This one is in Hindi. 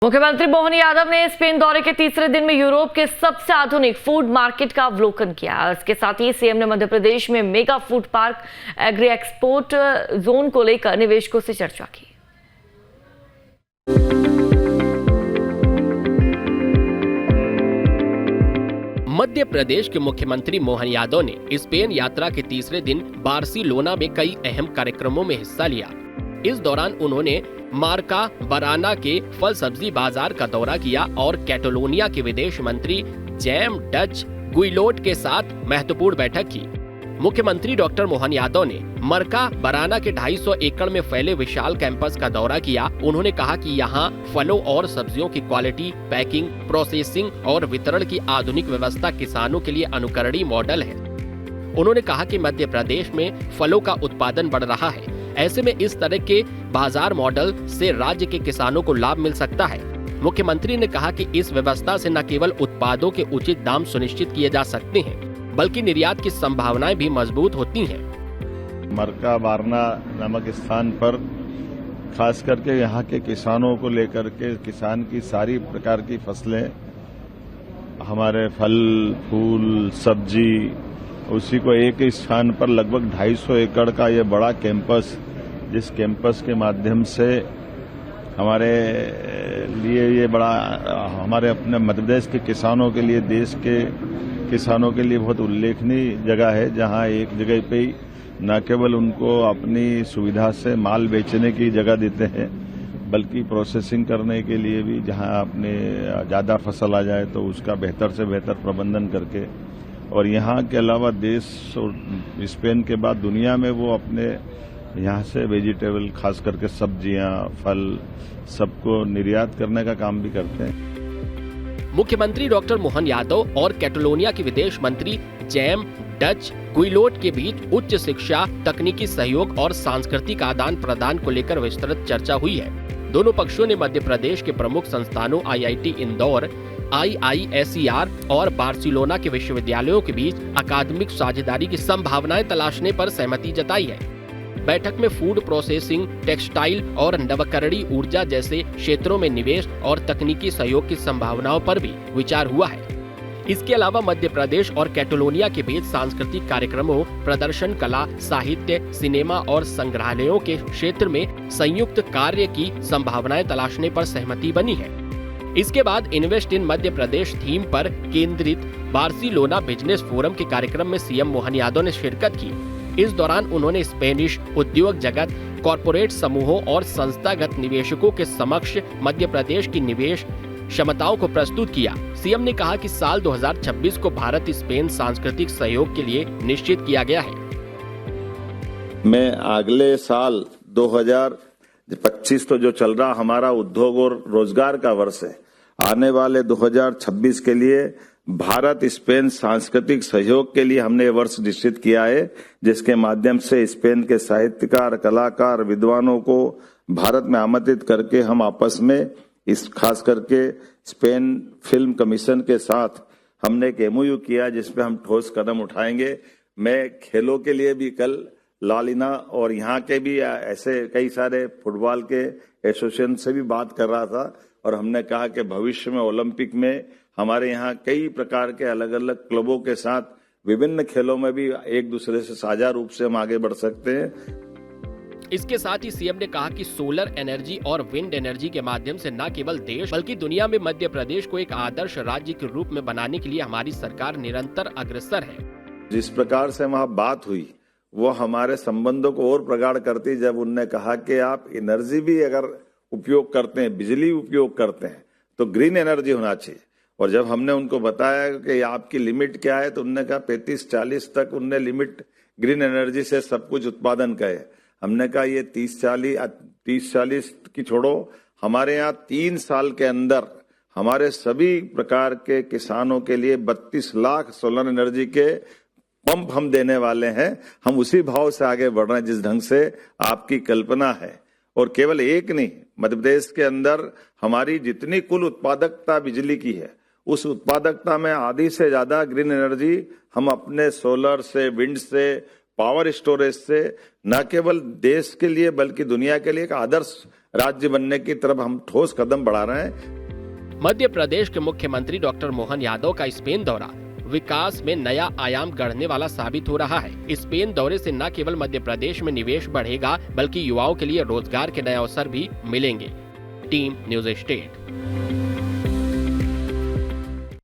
मुख्यमंत्री मोहन यादव ने स्पेन दौरे के तीसरे दिन में यूरोप के सबसे आधुनिक फूड मार्केट का अवलोकन किया। इसके साथ ही सीएम ने मध्य प्रदेश में mega food park agree export zone को लेकर निवेशकों से चर्चा की। मध्य प्रदेश के मुख्यमंत्री मोहन यादव ने स्पेन यात्रा के तीसरे दिन बार्सिलोना में कई अहम कार्यक्रमों में हिस्सा लिया। इस दौरान उन्होंने मार्का बराना के फल सब्जी बाजार का दौरा किया और कैटलोनिया के विदेश मंत्री जैम डच गुइलोट के साथ महत्वपूर्ण बैठक की। मुख्यमंत्री डॉक्टर मोहन यादव ने मरका बराना के 250 एकड़ में फैले विशाल कैंपस का दौरा किया। उन्होंने कहा कि यहाँ फलों और सब्जियों की क्वालिटी, पैकिंग, प्रोसेसिंग और वितरण की आधुनिक व्यवस्था किसानों के लिए अनुकरणीय मॉडल है। उन्होंने कहा कि मध्य प्रदेश में फलों का उत्पादन बढ़ रहा है। ऐसे में इस तरह के बाजार मॉडल से राज्य के किसानों को लाभ मिल सकता है। मुख्यमंत्री ने कहा कि इस व्यवस्था से न केवल उत्पादों के उचित दाम सुनिश्चित किए जा सकते हैं, बल्कि निर्यात की संभावनाएं भी मजबूत होती हैं। मरका बारना नामक स्थान पर खास करके यहाँ के किसानों को लेकर के किसान की सारी प्रकार की फसलें, हमारे फल, फूल, सब्जी, उसी को एक स्थान पर लगभग 250 एकड़ का ये बड़ा कैंपस, जिस कैंपस के माध्यम से हमारे लिए ये बड़ा, हमारे अपने मध्य प्रदेश के किसानों के लिए, देश के किसानों के लिए बहुत उल्लेखनीय जगह है, जहां एक जगह पे ही न केवल उनको अपनी सुविधा से माल बेचने की जगह देते हैं, बल्कि प्रोसेसिंग करने के लिए भी, जहां अपने ज्यादा फसल आ जाए तो उसका बेहतर से बेहतर प्रबंधन करके, और यहाँ के अलावा देश और स्पेन के बाद दुनिया में वो अपने यहाँ से वेजिटेबल, खास करके सब्जियां, फल, सबको निर्यात करने का काम भी करते हैं। मुख्यमंत्री डॉक्टर मोहन यादव और कैटलोनिया के विदेश मंत्री जैम डच गुइलोट के बीच उच्च शिक्षा, तकनीकी सहयोग और सांस्कृतिक आदान प्रदान को लेकर विस्तृत चर्चा हुई है। दोनों पक्षों ने मध्य प्रदेश के प्रमुख संस्थानों IIT इंदौर, IISER और बार्सिलोना के विश्वविद्यालयों के बीच अकादमिक साझेदारी की संभावनाएं तलाशने पर सहमति जताई है। बैठक में फूड प्रोसेसिंग, टेक्सटाइल और नवकरणीय ऊर्जा जैसे क्षेत्रों में निवेश और तकनीकी सहयोग की संभावनाओं पर भी विचार हुआ है। इसके अलावा मध्य प्रदेश और कैटलोनिया के बीच सांस्कृतिक कार्यक्रमों, प्रदर्शन कला, साहित्य, सिनेमा और संग्रहालयों के क्षेत्र में संयुक्त कार्य की संभावनाएं तलाशने पर सहमति बनी है। इसके बाद invest in Madhya Pradesh theme पर केंद्रित बार्सिलोना बिजनेस फोरम के कार्यक्रम में सीएम मोहन यादव ने शिरकत की। इस दौरान उन्होंने स्पेनिश उद्योग जगत, कॉरपोरेट समूहों और संस्थागत निवेशकों के समक्ष मध्य प्रदेश की निवेश क्षमताओं को प्रस्तुत किया। सीएम ने कहा कि साल 2026 को भारत स्पेन सांस्कृतिक सहयोग के लिए निश्चित किया गया है। मैं अगले साल 2025 तो जो चल रहा हमारा उद्योग और रोजगार का वर्ष है, आने वाले 2026 के लिए भारत स्पेन सांस्कृतिक सहयोग के लिए हमने ये वर्ष निश्चित किया है, जिसके माध्यम से स्पेन के साहित्यकार, कलाकार, विद्वानों को भारत में आमंत्रित करके हम आपस में इस खास करके स्पेन फिल्म कमीशन के साथ हमने एक MOU किया, जिसपे हम ठोस कदम उठाएंगे। मैं खेलों के लिए भी कल लालिना और यहाँ के भी ऐसे कई सारे फुटबॉल के एसोसिएशन से भी बात कर रहा था, और हमने कहा कि भविष्य में ओलंपिक में हमारे यहाँ कई प्रकार के अलग अलग क्लबों के साथ विभिन्न खेलों में भी एक दूसरे से साझा रूप से हम आगे बढ़ सकते हैं। इसके साथ ही सीएम ने कहा कि सोलर एनर्जी और विंड एनर्जी के माध्यम से न केवल देश बल्कि दुनिया में मध्य प्रदेश को एक आदर्श राज्य के रूप में बनाने के लिए हमारी सरकार निरंतर अग्रसर है। जिस प्रकार से वहाँ बात हुई वो हमारे संबंधों को और प्रगाढ़ करती, जब उनने कहा कि आप एनर्जी भी अगर उपयोग करते हैं, बिजली उपयोग करते हैं, तो ग्रीन एनर्जी होना चाहिए। और जब हमने उनको बताया कि आपकी लिमिट क्या है, तो उनने कहा 35-40 तक उनने लिमिट ग्रीन एनर्जी से सब कुछ उत्पादन का है। हमने कहा ये 30-40 की छोड़ो, हमारे यहाँ 3 साल के अंदर हमारे सभी प्रकार के किसानों के लिए 32 लाख सोलर एनर्जी के पंप हम देने वाले हैं। हम उसी भाव से आगे बढ़ रहे हैं जिस ढंग से आपकी कल्पना है। और केवल एक नहीं, मध्य प्रदेश के अंदर हमारी जितनी कुल उत्पादकता बिजली की है, उस उत्पादकता में आधी से ज्यादा ग्रीन एनर्जी हम अपने सोलर से, विंड से, पावर स्टोरेज से न केवल देश के लिए बल्कि दुनिया के लिए एक आदर्श राज्य बनने की तरफ हम ठोस कदम बढ़ा रहे हैं। मध्य प्रदेश के मुख्यमंत्री डॉक्टर मोहन यादव का स्पेन दौरा विकास में नया आयाम गढ़ने वाला साबित हो रहा है। स्पेन दौरे से न केवल मध्य प्रदेश में निवेश बढ़ेगा बल्कि युवाओं के लिए रोजगार के नए अवसर भी मिलेंगे। Team news state.